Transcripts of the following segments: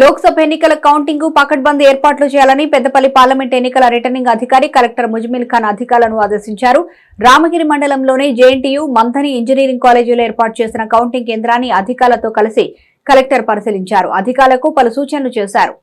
లోక్సభ ఎన్నికల కౌంటింగ్ పకడ్బందీ ఏర్పాట్లు చేయాలని పెద్దపల్లి పార్లమెంట్ ఎన్నికల రిటర్నింగ్ అధికారి కలెక్టర్ ముజమిల్ ఖాన్ అధికారులను ఆదేశించారు. రామగిరి మండలంలోని జేఎన్టీయూ మంథని ఇంజనీరింగ్ కాలేజీలో ఏర్పాటు చేసిన కౌంటింగ్ కేంద్రాన్ని అధికారులతో కలిసి కలెక్టర్ పరిశీలించారు. అధికారులకు పలు సూచనలు చేశారు.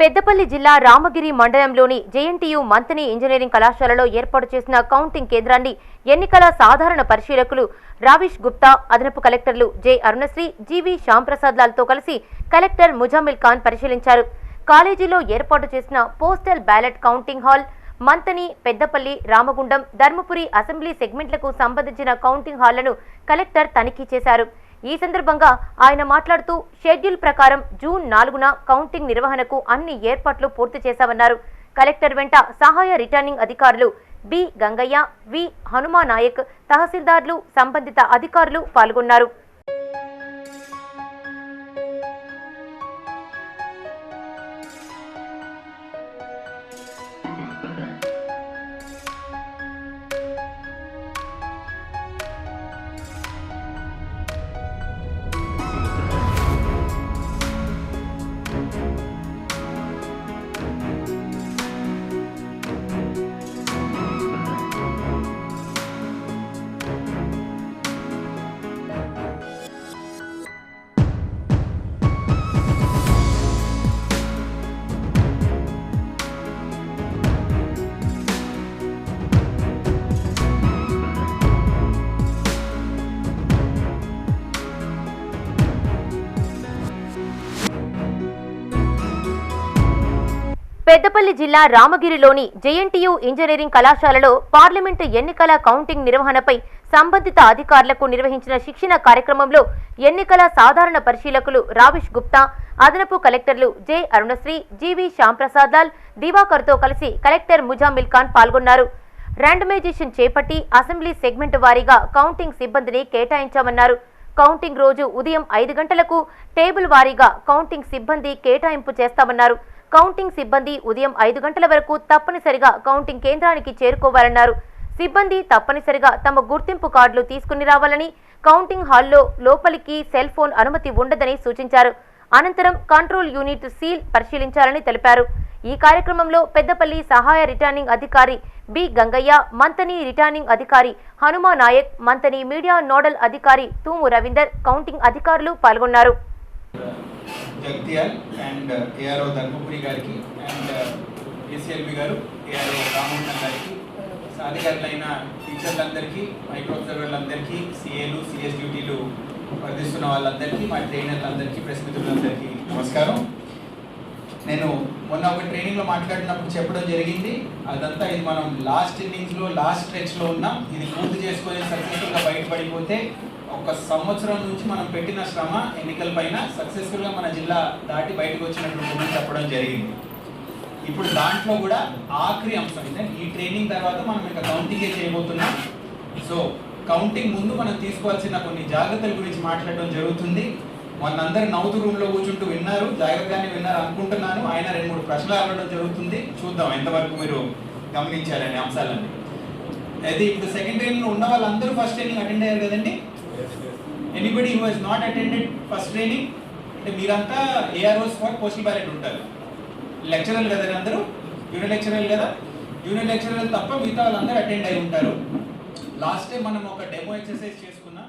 పెద్దపల్లి జిల్లా రామగిరి మండలంలోని జేఎన్టీయూ మంథని ఇంజనీరింగ్ కళాశాలలో ఏర్పాటు చేసిన కౌంటింగ్ కేంద్రాన్ని ఎన్నికల సాధారణ పరిశీలకులు రావిష్ గుప్తా, అదనపు కలెక్టర్లు జె అరుణశ్రీ, జీవి శ్యాంప్రసాద్ లాల్తో కలిసి కలెక్టర్ ముజమిల్ ఖాన్ పరిశీలించారు. కాలేజీలో ఏర్పాటు చేసిన postal ballot counting hall, Manthani, Peddapalli, Ramagundam, Dharmapuri assembly సెగ్మెంట్లకు సంబంధించిన కౌంటింగ్ హాళ్లను కలెక్టర్ తనిఖీ చేశారు. ఈ సందర్భంగా ఆయన మాట్లాడుతూ షెడ్యూల్ ప్రకారం జూన్ 4న కౌంటింగ్ నిర్వహణకు అన్ని ఏర్పాట్లు పూర్తి చేశామన్నారు. కలెక్టర్ వెంట సహాయ రిటర్నింగ్ అధికారులు బి గంగయ్య, వి హనుమానాయక్, తహసీల్దార్లు, సంబంధిత అధికారులు పాల్గొన్నారు. పెద్దపల్లి జిల్లా రామగిరిలోని జేఎన్టీయూ ఇంజనీరింగ్ కళాశాలలో పార్లమెంటు ఎన్నికల కౌంటింగ్ నిర్వహణపై సంబంధిత అధికారులకు నిర్వహించిన శిక్షణ కార్యక్రమంలో ఎన్నికల సాధారణ పరిశీలకులు రావిష్ గుప్తా, అదనపు కలెక్టర్లు జె అరుణశ్రీ, జీవి శ్యాంప్రసాద్ లాల్, దివాకర్తో కలిసి కలెక్టర్ ముజమిల్ ఖాన్ పాల్గొన్నారు. ర్యాండమైజేషన్ చేపట్టి అసెంబ్లీ సెగ్మెంట్ వారీగా కౌంటింగ్ సిబ్బందిని కేటాయించామన్నారు. కౌంటింగ్ రోజు ఉదయం 5 గంటలకు టేబుల్ వారీగా కౌంటింగ్ సిబ్బంది కేటాయింపు చేస్తామన్నారు. కౌంటింగ్ సిబ్బంది ఉదయం 5 గంటల వరకు తప్పనిసరిగా కౌంటింగ్ కేంద్రానికి చేరుకోవాలన్నారు. సిబ్బంది తప్పనిసరిగా తమ గుర్తింపు కార్డులు తీసుకుని రావాలని, కౌంటింగ్ హాల్లో లోపలికి సెల్ ఫోన్ అనుమతి ఉండదని సూచించారు. అనంతరం కంట్రోల్ యూనిట్ సీల్ పరిశీలించాలని తెలిపారు. ఈ కార్యక్రమంలో పెద్దపల్లి సహాయ రిటర్నింగ్ అధికారి బి గంగయ్య, మంథని రిటర్నింగ్ అధికారి హనుమానాయక్, మంథని మీడియా నోడల్ అధికారి తూము రవీందర్, కౌంటింగ్ అధికారులు పాల్గొన్నారు. జగత్యాల్ అండ్ ఏఆర్ఓ ధర్మపురి గారికి అండ్ ఏసీఎల్బి గారు, ఏఆర్ఓ రామగుండం గారికి, అధికారులైన టీచర్లందరికీ, మైక్రో అబ్జర్వర్లందరికీ, సిఏలు, సిఎస్ డ్యూటీలు వర్తిస్తున్న వాళ్ళందరికీ, మా ట్రైనర్లందరికీ, ప్రెస్ మిత్రులందరికీ నమస్కారం. నేను మొన్న ఒక ట్రైనింగ్లో మాట్లాడినప్పుడు చెప్పడం జరిగింది. అదంతా ఇది మనం లాస్ట్ ఇన్నింగ్స్లో, లాస్ట్ స్ట్రెచ్లో ఉన్నాం. ఇది పూర్తి చేసుకొని సక్సెస్ఫుల్గా బయటపడిపోతే 1 సంవత్సరం నుంచి మనం పెట్టిన శ్రమ ఎన్నికల పైన సక్సెస్ఫుల్గా మన జిల్లా దాటి బయటకు వచ్చినట్టు చెప్పడం జరిగింది. ఇప్పుడు దాంట్లో కూడా ఆఖరి అంశం ఇదే. ఈ ట్రైనింగ్ తర్వాత మనం ఇంకా కౌంటింగే చేయబోతున్నాం. సో కౌంటింగ్ ముందు మనం తీసుకోవాల్సిన కొన్ని జాగ్రత్తల గురించి మాట్లాడడం జరుగుతుంది. మనందరూ నవ్వుతూ రూమ్లో కూర్చుంటూ విన్నారు, జాగ్రత్తగానే విన్నారు అనుకుంటున్నాను. ఆయన 2-3 ప్రశ్నలు అడగడం జరుగుతుంది. చూద్దాం ఎంతవరకు మీరు గమనించారనే అంశాలన్నీ. అయితే ఇప్పుడు సెకండ్ ట్రైనింగ్లో ఉన్న వాళ్ళందరూ ఫస్ట్ ట్రైనింగ్ అటెండ్ అయ్యారు కదండి. Anybody who has not attended first training అంటే మీరంతా ఏఆర్ఓస్ ఫర్ పోస్టల్ బ్యాలెట్ ఉంటారు. లెక్చరర్లు కదా అందరూ, జూనియర్ లెక్చరర్లు కదా. జూనియర్ లెక్చరర్లు తప్ప మిగతా వాళ్ళందరూ అటెండ్ అయి ఉంటారు. లాస్ట్ టైం మనం ఒక డెమో ఎక్సర్సైజ్ చేసుకున్నాం.